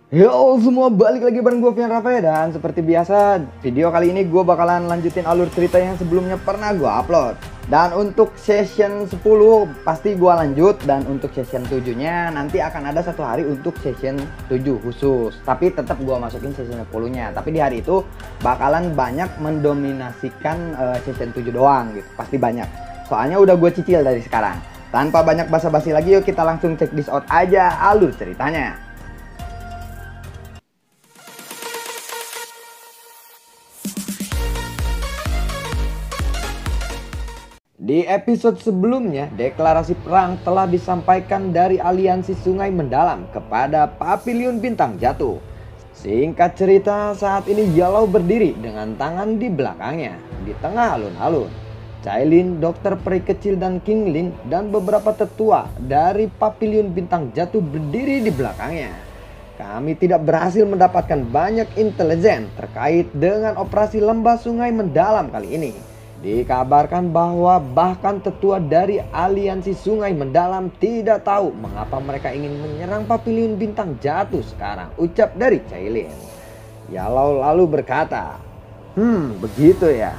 Yo semua, balik lagi bareng gue Vian Rafe. Dan seperti biasa, video kali ini gue bakalan lanjutin alur cerita yang sebelumnya pernah gue upload. Dan untuk session 10 pasti gue lanjut. Dan untuk session 7 nya nanti akan ada satu hari untuk session 7 khusus. Tapi tetap gue masukin session 10 nya. Tapi di hari itu bakalan banyak mendominasikan session 7 doang gitu. Pasti banyak, soalnya udah gue cicil dari sekarang. Tanpa banyak basa-basi lagi, yuk kita langsung check this out aja alur ceritanya. Di episode sebelumnya, deklarasi perang telah disampaikan dari aliansi Sungai Mendalam kepada Papiliun Bintang Jatuh. Singkat cerita, saat ini Yellow berdiri dengan tangan di belakangnya, di tengah alun-alun. Cailin, Dokter Peri Kecil dan King Lin dan beberapa tetua dari Papiliun Bintang Jatuh berdiri di belakangnya. Kami tidak berhasil mendapatkan banyak intelijen terkait dengan operasi Lembah Sungai Mendalam kali ini. Dikabarkan bahwa bahkan tetua dari aliansi Sungai Mendalam tidak tahu mengapa mereka ingin menyerang Papiliun Bintang Jatuh sekarang, ucap dari Cailin. Yellow lalu berkata, begitu ya.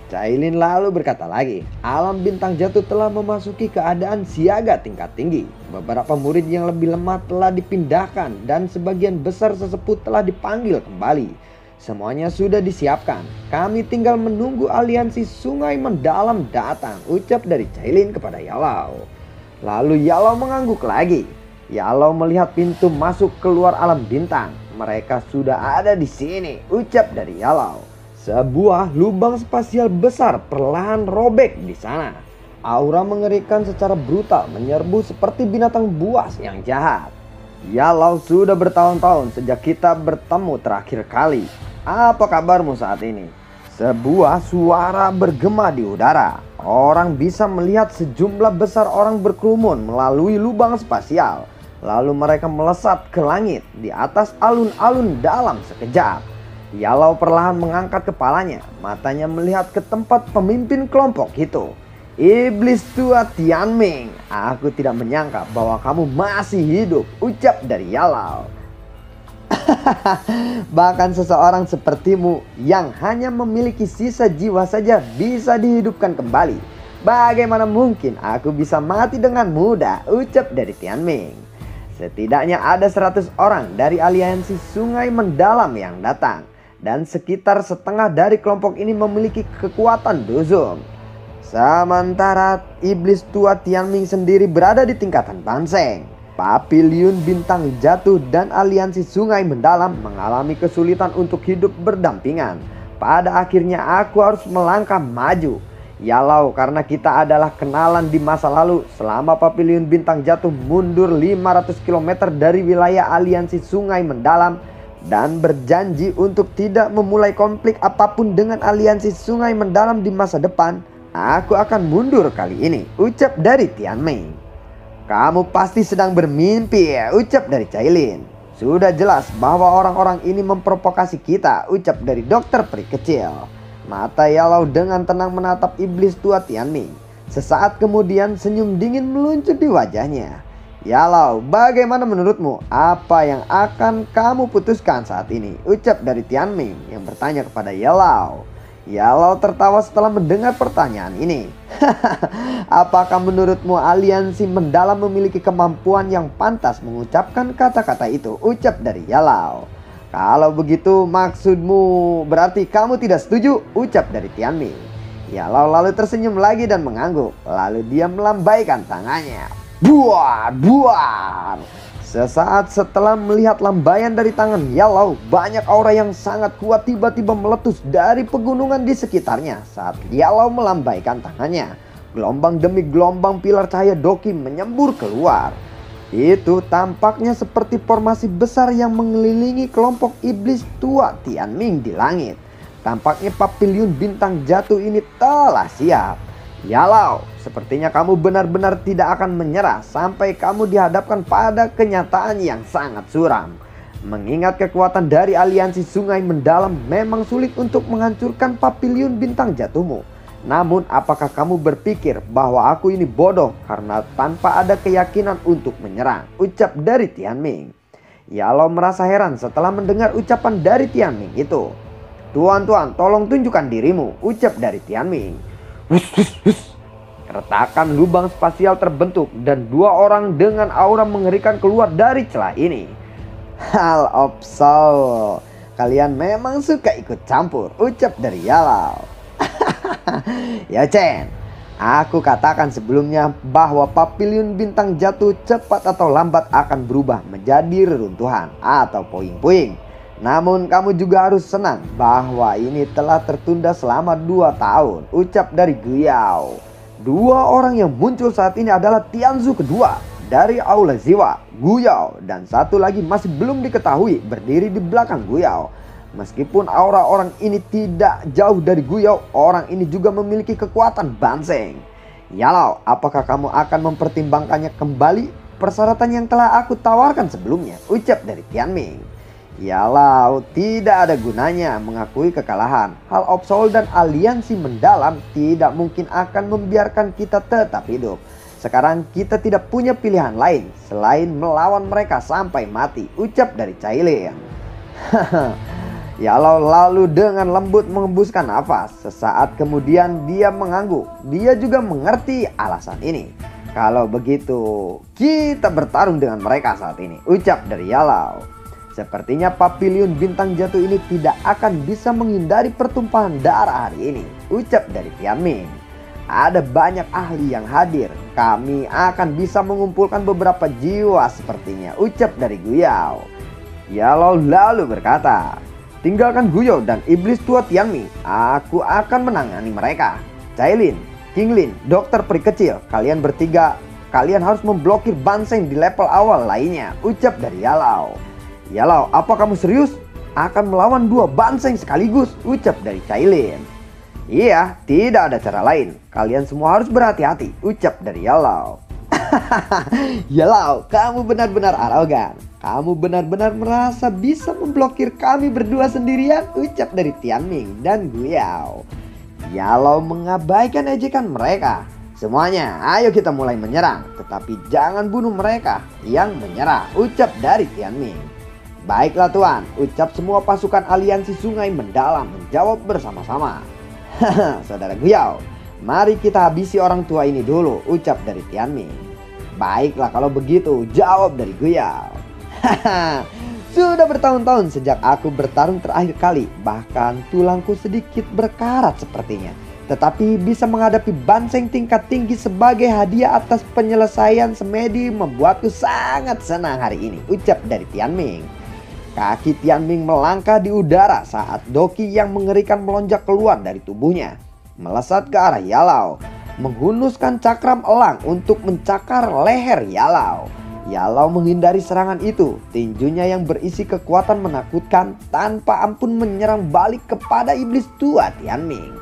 Cailin lalu berkata lagi, alam bintang jatuh telah memasuki keadaan siaga tingkat tinggi. Beberapa murid yang lebih lemah telah dipindahkan dan sebagian besar sesepuh telah dipanggil kembali. Semuanya sudah disiapkan. Kami tinggal menunggu aliansi Sungai Mendalam datang, ucap dari Cailin kepada Yellow. Lalu Yellow mengangguk lagi. Yellow melihat pintu masuk keluar alam bintang. Mereka sudah ada di sini, ucap dari Yellow. Sebuah lubang spasial besar perlahan robek di sana. Aura mengerikan secara brutal menyerbu seperti binatang buas yang jahat. Yellow, sudah bertahun-tahun sejak kita bertemu terakhir kali. Apa kabarmu saat ini? Sebuah suara bergema di udara. Orang bisa melihat sejumlah besar orang berkerumun melalui lubang spasial. Lalu mereka melesat ke langit di atas alun-alun dalam sekejap. Yellow perlahan mengangkat kepalanya. Matanya melihat ke tempat pemimpin kelompok itu. Iblis tua Tianming, aku tidak menyangka bahwa kamu masih hidup, ucap dari Yellow. Bahkan seseorang sepertimu yang hanya memiliki sisa jiwa saja bisa dihidupkan kembali. Bagaimana mungkin aku bisa mati dengan mudah, ucap dari Tianming. Setidaknya ada 100 orang dari aliansi Sungai Mendalam yang datang. Dan sekitar setengah dari kelompok ini memiliki kekuatan duzum. Sementara iblis tua Tianming sendiri berada di tingkatan Banseng. Papiliun Bintang Jatuh dan aliansi Sungai Mendalam mengalami kesulitan untuk hidup berdampingan. Pada akhirnya aku harus melangkah maju. Yellow, karena kita adalah kenalan di masa lalu selama Papiliun Bintang Jatuh mundur 500 km dari wilayah aliansi Sungai Mendalam dan berjanji untuk tidak memulai konflik apapun dengan aliansi Sungai Mendalam di masa depan, aku akan mundur kali ini, ucap dari Tianming. Kamu pasti sedang bermimpi ya, ucap dari Cailin. Sudah jelas bahwa orang-orang ini memprovokasi kita, ucap dari Dokter Peri Kecil. Mata Yellow dengan tenang menatap iblis tua Tianming. Sesaat kemudian senyum dingin meluncur di wajahnya. Yellow, bagaimana menurutmu? Apa yang akan kamu putuskan saat ini? Ucap dari Tianming yang bertanya kepada Yellow. Yellow tertawa setelah mendengar pertanyaan ini. Apakah menurutmu aliansi Mendalam memiliki kemampuan yang pantas mengucapkan kata-kata itu? Ucap dari Yellow. Kalau begitu maksudmu berarti kamu tidak setuju? Ucap dari Tianming. Yellow lalu tersenyum lagi dan mengangguk. Lalu dia melambaikan tangannya. Buar, buar. Sesaat setelah melihat lambaian dari tangan Yellow, banyak aura yang sangat kuat tiba-tiba meletus dari pegunungan di sekitarnya. Saat Yellow melambaikan tangannya, gelombang demi gelombang pilar cahaya Doki menyembur keluar. Itu tampaknya seperti formasi besar yang mengelilingi kelompok iblis tua Tianming di langit. Tampaknya Papiliun Bintang Jatuh ini telah siap. Yellow, sepertinya kamu benar-benar tidak akan menyerah sampai kamu dihadapkan pada kenyataan yang sangat suram. Mengingat kekuatan dari aliansi Sungai Mendalam memang sulit untuk menghancurkan Papiliun Bintang Jatuhmu. Namun apakah kamu berpikir bahwa aku ini bodoh karena tanpa ada keyakinan untuk menyerang? Ucap dari Tianming. Yalao merasa heran setelah mendengar ucapan dari Tianming itu. "Tuan, tolong tunjukkan dirimu," ucap dari Tianming. Hus, hus, hus. Retakan lubang spasial terbentuk dan dua orang dengan aura mengerikan keluar dari celah ini. "Hal of Soul, kalian memang suka ikut campur," ucap dari Yalao. "Ya Chen, aku katakan sebelumnya bahwa Papiliun Bintang Jatuh cepat atau lambat akan berubah menjadi reruntuhan atau puing-puing. Namun kamu juga harus senang bahwa ini telah tertunda selama 2 tahun, ucap dari Guyao. Dua orang yang muncul saat ini adalah Tianzu kedua dari Aula Ziwa, Guyao, dan satu lagi masih belum diketahui berdiri di belakang Guyao. Meskipun aura orang ini tidak jauh dari Guyao, orang ini juga memiliki kekuatan Banseng. Yalao, apakah kamu akan mempertimbangkannya kembali persyaratan yang telah aku tawarkan sebelumnya, ucap dari Tianming. Yalao, tidak ada gunanya mengakui kekalahan. Hal of Soul dan aliansi mendalam tidak mungkin akan membiarkan kita tetap hidup. Sekarang kita tidak punya pilihan lain selain melawan mereka sampai mati, ucap dari Cailin. Yalao lalu dengan lembut mengembuskan nafas. Sesaat kemudian dia mengangguk. Dia juga mengerti alasan ini. "Kalau begitu kita bertarung dengan mereka saat ini," ucap dari Yalao. Sepertinya Papiliun Bintang Jatuh ini tidak akan bisa menghindari pertumpahan darah hari ini, ucap dari Tianming. "Ada banyak ahli yang hadir. Kami akan bisa mengumpulkan beberapa jiwa sepertinya," ucap dari Guyao. Yalao lalu berkata, "Tinggalkan Guyao dan iblis tua Tianming. Aku akan menangani mereka. Cailin, Qinglin, dokter peri kecil, kalian bertiga, kalian harus memblokir Banseng di level awal lainnya," ucap dari Yalao. "Yalao, apa kamu serius akan melawan 2 Banseng sekaligus?" ucap dari Cailin. "Iya, tidak ada cara lain. Kalian semua harus berhati-hati," ucap dari Yalao. "Yalao, kamu benar-benar arogan. Kamu benar-benar merasa bisa memblokir kami berdua sendirian," ucap dari Tianming dan Guyao. Yalao mengabaikan ejekan mereka. "Semuanya, ayo kita mulai menyerang. Tetapi jangan bunuh mereka yang menyerah," ucap dari Tianming. "Baiklah Tuan," ucap semua pasukan aliansi sungai mendalam menjawab bersama-sama. "Saudara Guyao, mari kita habisi orang tua ini dulu," ucap dari Tianming. "Baiklah kalau begitu," jawab dari Guyao. "Sudah bertahun-tahun sejak aku bertarung terakhir kali, bahkan tulangku sedikit berkarat sepertinya. Tetapi bisa menghadapi Banseng tingkat tinggi sebagai hadiah atas penyelesaian semedi membuatku sangat senang hari ini," ucap dari Tianming. Kaki Tianming melangkah di udara saat Doki yang mengerikan melonjak keluar dari tubuhnya, melesat ke arah Yalao, menghunuskan cakram elang untuk mencakar leher Yalao. Yalao menghindari serangan itu. Tinjunya yang berisi kekuatan menakutkan tanpa ampun menyerang balik kepada iblis tua Tianming.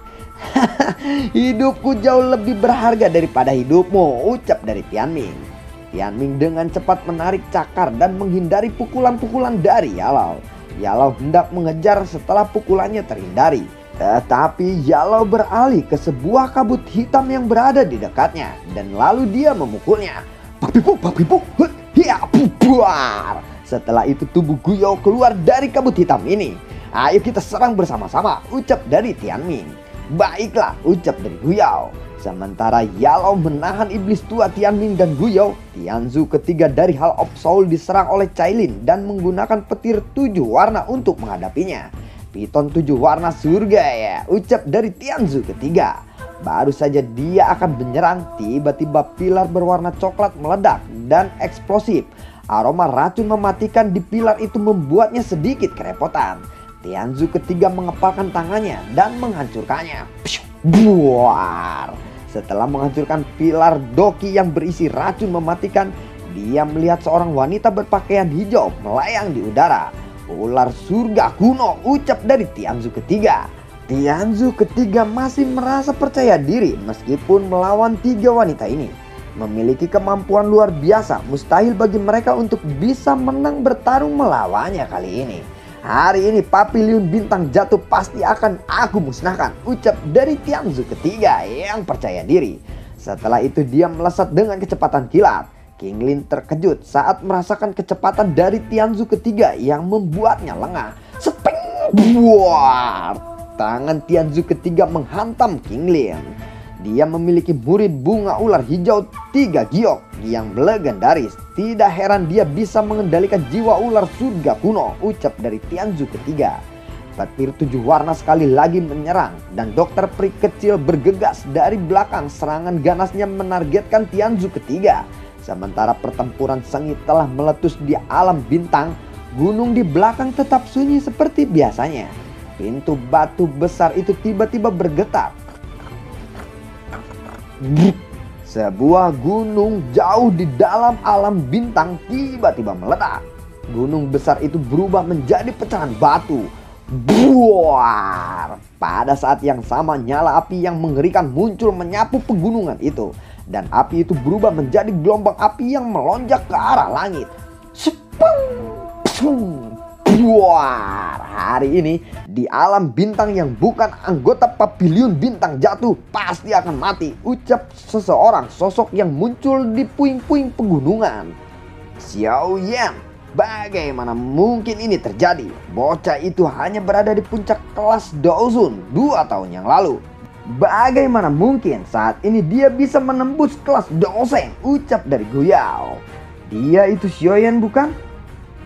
"Hidupku jauh lebih berharga daripada hidupmu," ucap dari Tianming. Tianming dengan cepat menarik cakar dan menghindari pukulan-pukulan dari Yalao. Yalao hendak mengejar setelah pukulannya terhindari. Tetapi Yalao beralih ke sebuah kabut hitam yang berada di dekatnya. Dan lalu dia memukulnya. Papipu, hiya, buar. Setelah itu tubuh Guyao keluar dari kabut hitam ini. "Ayo kita serang bersama-sama," ucap dari Tianming. "Baiklah," ucap dari Guyao. Sementara Yalao menahan iblis tua Tianming dan Guyao, Tianzu ketiga dari Hal of Soul diserang oleh Cailin dan menggunakan petir 7 warna untuk menghadapinya. "Piton 7 warna surga ya," ucap dari Tianzu ketiga. Baru saja dia akan menyerang, tiba-tiba pilar berwarna coklat meledak dan eksplosif. Aroma racun mematikan di pilar itu membuatnya sedikit kerepotan. Tianzu ketiga mengepalkan tangannya dan menghancurkannya. Buar! Setelah menghancurkan pilar Doki yang berisi racun mematikan, dia melihat seorang wanita berpakaian hijau melayang di udara. "Ular surga kuno," ucap dari Tianzu ketiga. Tianzu ketiga masih merasa percaya diri meskipun melawan 3 wanita ini. Memiliki kemampuan luar biasa, mustahil bagi mereka untuk bisa menang bertarung melawannya kali ini. "Hari ini Papiliun Bintang Jatuh pasti akan aku musnahkan," ucap dari Tianzu ketiga yang percaya diri. Setelah itu dia melesat dengan kecepatan kilat. King Lin terkejut saat merasakan kecepatan dari Tianzu ketiga yang membuatnya lengah. Sepeng! Buar! Tangan Tianzu ketiga menghantam King Lin. Dia memiliki murid bunga ular hijau 3 giok yang legendaris. Tidak heran dia bisa mengendalikan jiwa ular surga kuno, ucap dari Tianzu ketiga. Petir 7 warna sekali lagi menyerang dan dokter peri kecil bergegas dari belakang. Serangan ganasnya menargetkan Tianzu ketiga. Sementara pertempuran sengit telah meletus di alam bintang, gunung di belakang tetap sunyi seperti biasanya. Pintu batu besar itu tiba-tiba bergetar. Sebuah gunung jauh di dalam alam bintang tiba-tiba meledak. Gunung besar itu berubah menjadi pecahan batu. Buar! Pada saat yang sama nyala api yang mengerikan muncul menyapu pegunungan itu. Dan api itu berubah menjadi gelombang api yang melonjak ke arah langit. Sepeng! Buar! Hari ini di alam bintang yang bukan anggota pavilion bintang jatuh pasti akan mati, ucap seseorang sosok yang muncul di puing-puing pegunungan. Xiao Yan. Bagaimana mungkin ini terjadi? Bocah itu hanya berada di puncak kelas Daozun 2 tahun yang lalu. Bagaimana mungkin saat ini dia bisa menembus kelas Daoseng? Ucap dari Guyao. Dia itu Xiaoyan bukan?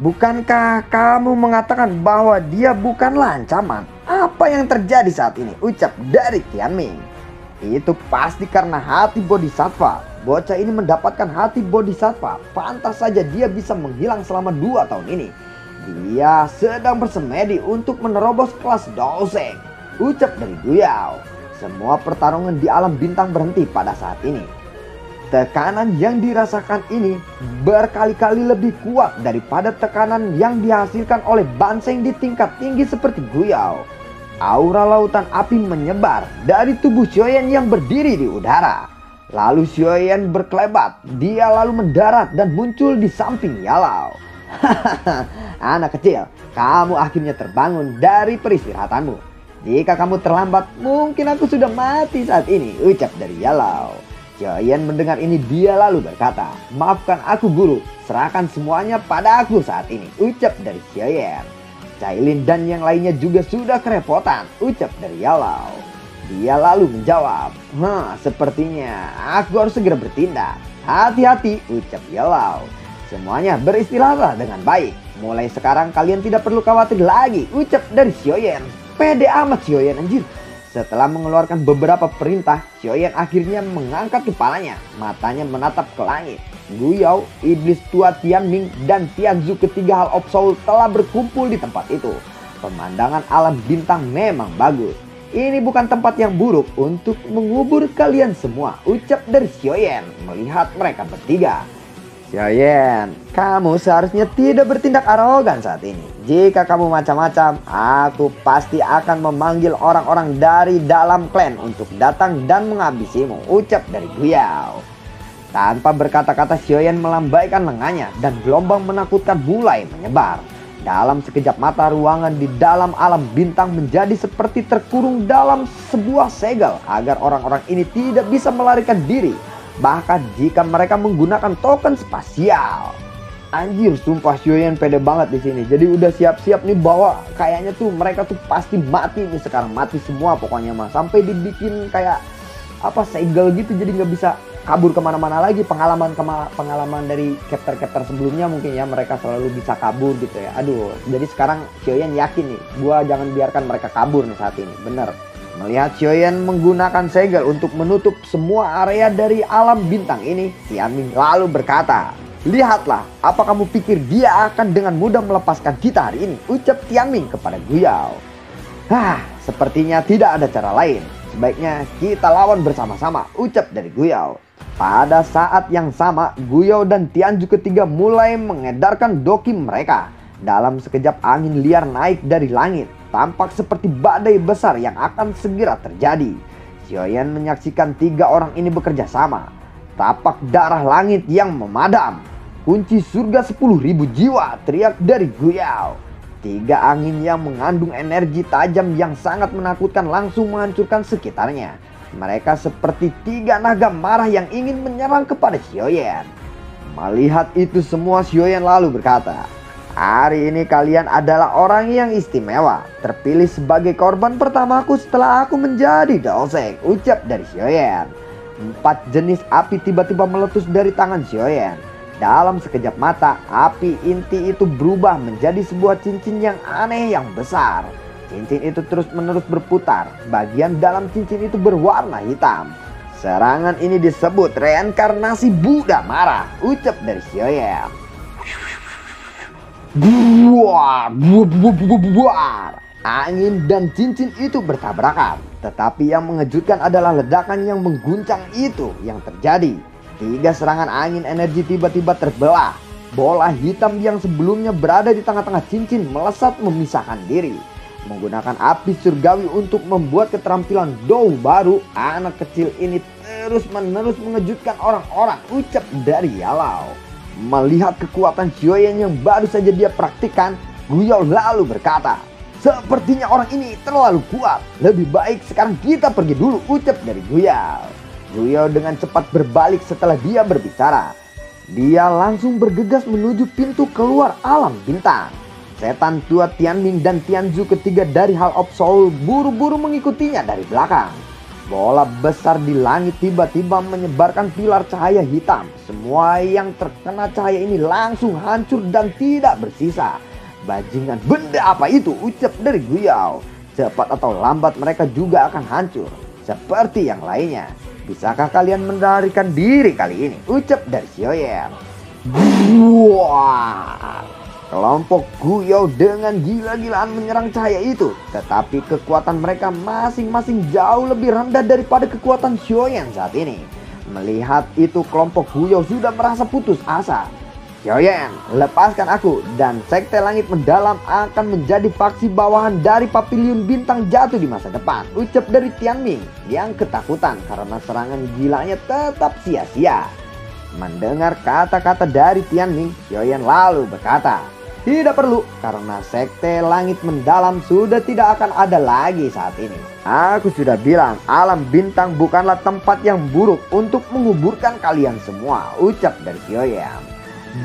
Bukankah kamu mengatakan bahwa dia bukanlah ancaman? Apa yang terjadi saat ini? Ucap dari Tianming. Itu pasti karena hati bodhisattva. Bocah ini mendapatkan hati bodhisattva. Pantas saja dia bisa menghilang selama 2 tahun ini. Dia sedang bersemedi untuk menerobos kelas Daoseng, ucap dari Guyao. Semua pertarungan di alam bintang berhenti pada saat ini. Tekanan yang dirasakan ini berkali-kali lebih kuat daripada tekanan yang dihasilkan oleh Banseng di tingkat tinggi seperti Guyao. Aura lautan api menyebar dari tubuh Xiaoyan yang berdiri di udara. Lalu Xiaoyan berkelebat, dia lalu mendarat dan muncul di samping Yalau. Hahaha, anak kecil, kamu akhirnya terbangun dari peristirahatanmu. Jika kamu terlambat, mungkin aku sudah mati saat ini, ucap dari Yalau. Xiaoyan mendengar ini, dia lalu berkata, maafkan aku guru, serahkan semuanya pada aku saat ini, ucap dari Xiaoyan. Cailin dan yang lainnya juga sudah kerepotan, ucap dari Yalau. Dia lalu menjawab, sepertinya aku harus segera bertindak. Hati-hati, ucap Yalau. Semuanya beristirahatlah dengan baik. Mulai sekarang kalian tidak perlu khawatir lagi, ucap dari Xiaoyan. Pede amat Xiaoyan anjir. Setelah mengeluarkan beberapa perintah, Xiaoyan akhirnya mengangkat kepalanya. Matanya menatap ke langit. Guyao, iblis tua Tianming, dan Tianzu ketiga Hall of Soul telah berkumpul di tempat itu. Pemandangan alam bintang memang bagus. Ini bukan tempat yang buruk untuk mengubur kalian semua, ucap dari Xiaoyan melihat mereka bertiga. Xiaoyan, kamu seharusnya tidak bertindak arogan saat ini. Jika kamu macam-macam, aku pasti akan memanggil orang-orang dari dalam klan untuk datang dan menghabisimu, ucap dari Guyao. Tanpa berkata-kata Xiaoyan melambaikan lengannya dan gelombang menakutkan mulai menyebar. Dalam sekejap mata ruangan di dalam alam bintang menjadi seperti terkurung dalam sebuah segel agar orang-orang ini tidak bisa melarikan diri. Bahkan jika mereka menggunakan token spasial. Anjir, sumpah Xiaoyan pede banget di sini. Jadi udah siap-siap nih bahwa kayaknya tuh mereka tuh pasti mati nih sekarang, mati semua pokoknya mah. Sampai dibikin kayak apa segel gitu jadi nggak bisa kabur kemana-mana lagi. Pengalaman dari chapter-chapter sebelumnya mungkin ya mereka selalu bisa kabur gitu ya. Aduh, jadi sekarang Xiaoyan yakin nih, gua jangan biarkan mereka kabur nih saat ini. Bener. Melihat Xiaoyan menggunakan segel untuk menutup semua area dari alam bintang ini, Tianming lalu berkata, lihatlah, apa kamu pikir dia akan dengan mudah melepaskan kita hari ini? Ucap Tianming kepada Guyao. Sepertinya tidak ada cara lain. Sebaiknya kita lawan bersama-sama, ucap dari Guyao. Pada saat yang sama, Guyao dan Tianzu ketiga mulai mengedarkan doki mereka. Dalam sekejap angin liar naik dari langit, tampak seperti badai besar yang akan segera terjadi. Xiaoyan menyaksikan 3 orang ini bekerja sama. Tapak darah langit yang memadam. Kunci surga 10.000 jiwa, teriak dari Guyao. 3 angin yang mengandung energi tajam yang sangat menakutkan langsung menghancurkan sekitarnya. Mereka seperti 3 naga marah yang ingin menyerang kepada Xiaoyan. Melihat itu semua, Xiaoyan lalu berkata, "Hari ini kalian adalah orang yang istimewa, terpilih sebagai korban pertamaku setelah aku menjadi Daoseng," ucap dari Xiaoyan. 4 jenis api tiba-tiba meletus dari tangan Xiaoyan. Dalam sekejap mata, api inti itu berubah menjadi sebuah cincin yang aneh yang besar. Cincin itu terus-menerus berputar. Bagian dalam cincin itu berwarna hitam. Serangan ini disebut reinkarnasi Buddha marah, ucap dari Xiaoyan. Buar, buar. Angin dan cincin itu bertabrakan. Tetapi yang mengejutkan adalah ledakan yang mengguncang itu yang terjadi. 3 serangan angin energi tiba-tiba terbelah. Bola hitam yang sebelumnya berada di tengah-tengah cincin melesat memisahkan diri. Menggunakan api surgawi untuk membuat keterampilan Dou baru, anak kecil ini terus-menerus mengejutkan orang-orang, ucap dari Yalau. Melihat kekuatan Xiaoyan yang baru saja dia praktikkan, Guyao lalu berkata, "Sepertinya orang ini terlalu kuat. Lebih baik sekarang kita pergi dulu," ucap dari Guyao. Guyao dengan cepat berbalik setelah dia berbicara. Dia langsung bergegas menuju pintu keluar alam bintang. Setan tua Tianming dan Tianzu ketiga dari Hall of Soul buru-buru mengikutinya dari belakang. Bola besar di langit tiba-tiba menyebarkan pilar cahaya hitam. Semua yang terkena cahaya ini langsung hancur dan tidak bersisa. "Bajingan, benda apa itu?" ucap dari Guyao. "Cepat atau lambat mereka juga akan hancur seperti yang lainnya. Bisakah kalian melarikan diri kali ini?" ucap dari Xiaoyan. Wah! Kelompok Guyao dengan gila-gilaan menyerang cahaya itu. Tetapi kekuatan mereka masing-masing jauh lebih rendah daripada kekuatan Xiaoyan saat ini. Melihat itu, kelompok Guyao sudah merasa putus asa. "Xiaoyan, lepaskan aku, dan Sekte Langit Mendalam akan menjadi faksi bawahan dari Pavilion Bintang Jatuh di masa depan," ucap dari Tianming yang ketakutan karena serangan gilanya tetap sia-sia. Mendengar kata-kata dari Tianming, Xiaoyan lalu berkata, "Tidak perlu, karena Sekte Langit Mendalam sudah tidak akan ada lagi saat ini. Aku sudah bilang, alam bintang bukanlah tempat yang buruk untuk menguburkan kalian semua," ucap dari Xiaoyan.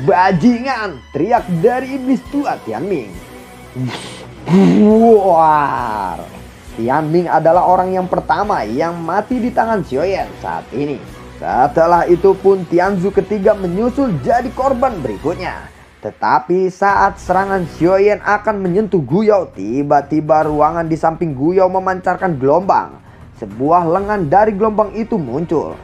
"Bajingan!" teriak dari iblis tua Tianming. Buar! Tianming adalah orang yang pertama yang mati di tangan Xiaoyan saat ini. Setelah itu pun Tianzu ketiga menyusul jadi korban berikutnya. Tetapi saat serangan Xiaoyan akan menyentuh Guyao, tiba-tiba ruangan di samping Guyao memancarkan gelombang. Sebuah lengan dari gelombang itu muncul.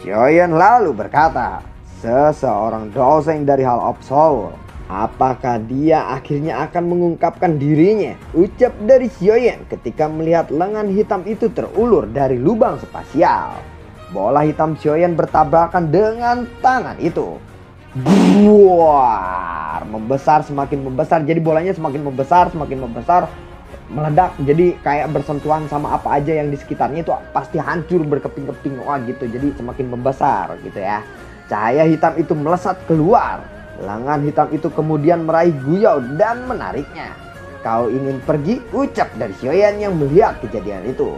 Xiaoyan lalu berkata, "Seseorang Daoseng dari Hall of Soul. Apakah dia akhirnya akan mengungkapkan dirinya?" ucap dari Xiaoyan ketika melihat lengan hitam itu terulur dari lubang spasial. Bola hitam Xiaoyan bertabrakan dengan tangan itu. Buar! Membesar, semakin membesar. Jadi bolanya semakin membesar, meledak. Jadi kayak bersentuhan sama apa aja yang di sekitarnya itu pasti hancur berkeping-keping. Wah gitu, jadi semakin membesar gitu ya. Cahaya hitam itu melesat keluar. Lengan hitam itu kemudian meraih Guyao dan menariknya. "Kau ingin pergi?" ucap dari Xiaoyan yang melihat kejadian itu.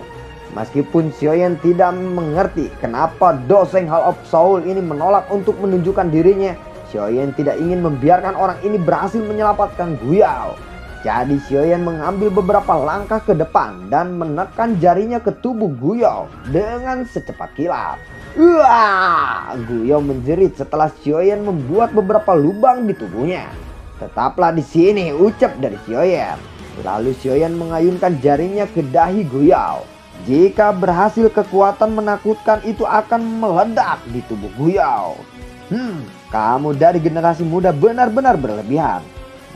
Meskipun Xiaoyan tidak mengerti kenapa Daoseng Hall of Soul ini menolak untuk menunjukkan dirinya, Xiaoyan tidak ingin membiarkan orang ini berhasil menyelamatkan Guyao. Jadi Xiaoyan mengambil beberapa langkah ke depan dan menekan jarinya ke tubuh Guyao dengan secepat kilat. Wah! Guyao menjerit setelah Xiaoyan membuat beberapa lubang di tubuhnya. "Tetaplah di sini," ucap dari Xiaoyan. Lalu Xiaoyan mengayunkan jarinya ke dahi Guyao. Jika berhasil, kekuatan menakutkan itu akan meledak di tubuh Guyao. Kamu dari generasi muda benar-benar berlebihan."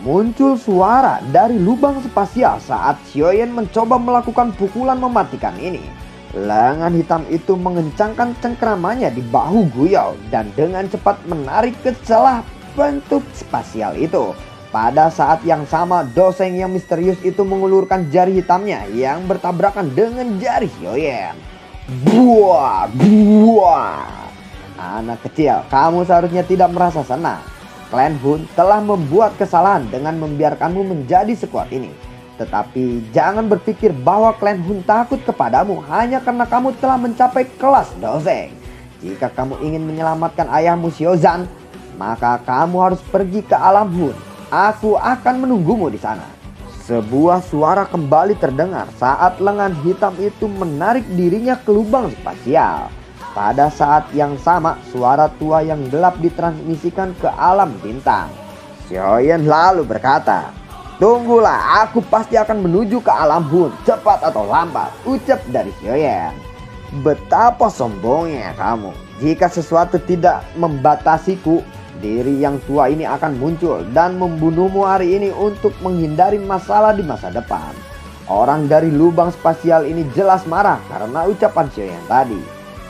Muncul suara dari lubang spasial saat Xiaoyan mencoba melakukan pukulan mematikan ini. Lengan hitam itu mengencangkan cengkramannya di bahu Guyao dan dengan cepat menarik ke celah bentuk spasial itu. Pada saat yang sama, Daoseng yang misterius itu mengulurkan jari hitamnya yang bertabrakan dengan jari Xiaoyan. Buah! Anak kecil, kamu seharusnya tidak merasa senang. Clan Hun telah membuat kesalahan dengan membiarkanmu menjadi sekuat ini. Tetapi jangan berpikir bahwa Clan Hun takut kepadamu hanya karena kamu telah mencapai kelas Daoseng. Jika kamu ingin menyelamatkan ayahmu Xiaozan, maka kamu harus pergi ke alam Hun. Aku akan menunggumu di sana. Sebuah suara kembali terdengar saat lengan hitam itu menarik dirinya ke lubang spasial. Pada saat yang sama, suara tua yang gelap ditransmisikan ke alam bintang. Xiaoyan lalu berkata, "Tunggulah, aku pasti akan menuju ke alam Hun, cepat atau lambat," ucap dari Xiaoyan. "Betapa sombongnya kamu. Jika sesuatu tidak membatasiku, diri yang tua ini akan muncul dan membunuhmu hari ini untuk menghindari masalah di masa depan." Orang dari lubang spasial ini jelas marah karena ucapan Xiaoyan tadi.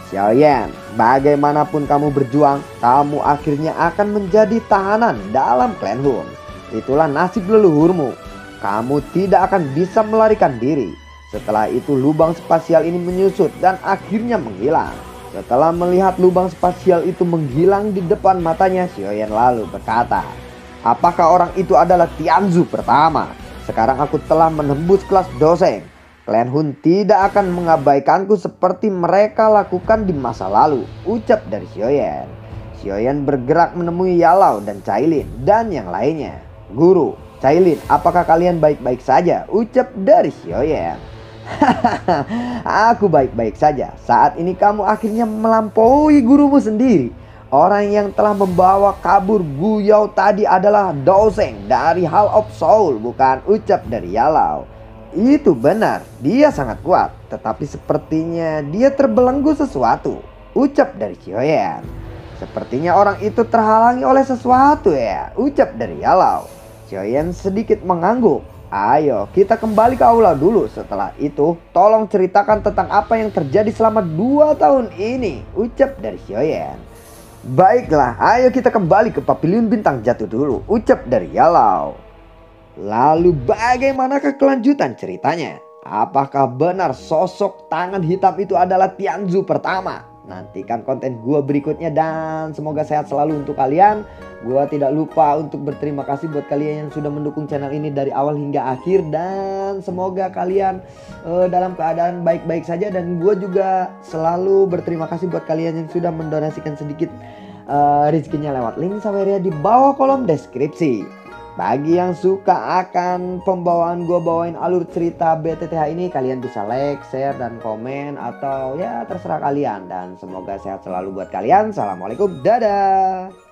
"Xiaoyan, bagaimanapun kamu berjuang, kamu akhirnya akan menjadi tahanan dalam klan Hun. Itulah nasib leluhurmu. Kamu tidak akan bisa melarikan diri." Setelah itu lubang spasial ini menyusut dan akhirnya menghilang. Setelah melihat lubang spasial itu menghilang di depan matanya, Xiaoyan lalu berkata, "Apakah orang itu adalah Tianzu pertama? Sekarang aku telah menembus kelas Doseng. Klan Hun tidak akan mengabaikanku seperti mereka lakukan di masa lalu," ucap dari Xiaoyan. Xiaoyan bergerak menemui Yalao dan Cailin dan yang lainnya. "Guru, Cailin, apakah kalian baik-baik saja?" ucap dari Xiaoyan. "Hahaha, aku baik-baik saja. Saat ini kamu akhirnya melampaui gurumu sendiri. Orang yang telah membawa kabur Gu Yao tadi adalah Doseng dari Hall of Soul, bukan?" ucap dari Yalao. "Itu benar, dia sangat kuat. Tetapi sepertinya dia terbelenggu sesuatu," ucap dari Xiaoyan. "Sepertinya orang itu terhalangi oleh sesuatu ya," ucap dari Yalao. Xiaoyan sedikit mengangguk. "Ayo kita kembali ke aula dulu. Setelah itu tolong ceritakan tentang apa yang terjadi selama 2 tahun ini," ucap dari Xiaoyan. "Baiklah, ayo kita kembali ke Pavilion Bintang Jatuh dulu," ucap dari Yalao. Lalu bagaimanakah kelanjutan ceritanya? Apakah benar sosok tangan hitam itu adalah Tianzu pertama? Nantikan konten gua berikutnya dan semoga sehat selalu untuk kalian. Gua tidak lupa untuk berterima kasih buat kalian yang sudah mendukung channel ini dari awal hingga akhir. Dan semoga kalian dalam keadaan baik-baik saja. Dan gua juga selalu berterima kasih buat kalian yang sudah mendonasikan sedikit rezekinya lewat link Saweria di bawah kolom deskripsi. Bagi yang suka akan pembawaan gue bawain alur cerita BTTH ini, kalian bisa like, share, dan komen, atau ya terserah kalian. Dan semoga sehat selalu buat kalian. Assalamualaikum, dadah.